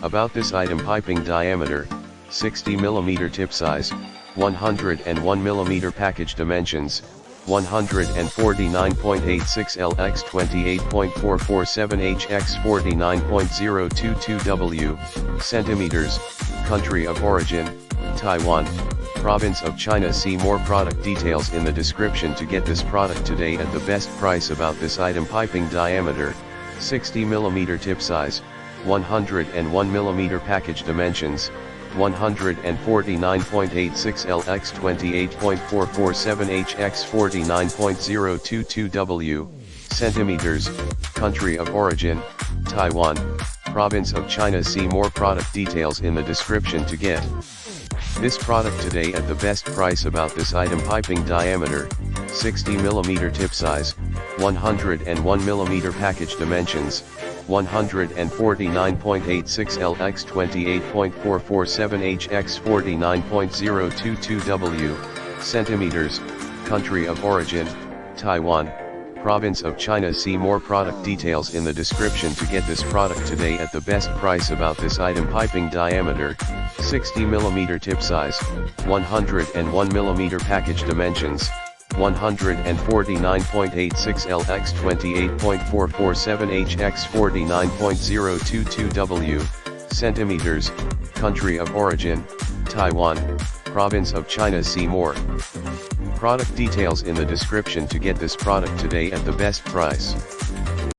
About this item: piping diameter, 60 mm, tip size, 101 mm, package dimensions, 149.86 L x 28.447 H x 49.022 W, centimeters, country of origin, Taiwan, province of China. See more product details in the description to get this product today at the best price. About this item: piping diameter, 60 mm, tip size, 101 mm, package dimensions, 149.86 L x 28.447 H x 49.022 W, centimeters, country of origin, Taiwan, province of China. See more product details in the description to get this product today at the best price. About this item: piping diameter, 60 mm, tip size, 101 mm, package dimensions, 149.86 L x 28.447 H x 49.022 W, centimeters, country of origin, Taiwan, province of China. See more product details in the description to get this product today at the best price. About this item: piping diameter, 60 mm, tip size, 101 mm, package dimensions, 149.86 L x 28.447 H x 49.022 W, centimeters, country of origin, Taiwan, province of China. See more product details in the description to get this product today at the best price.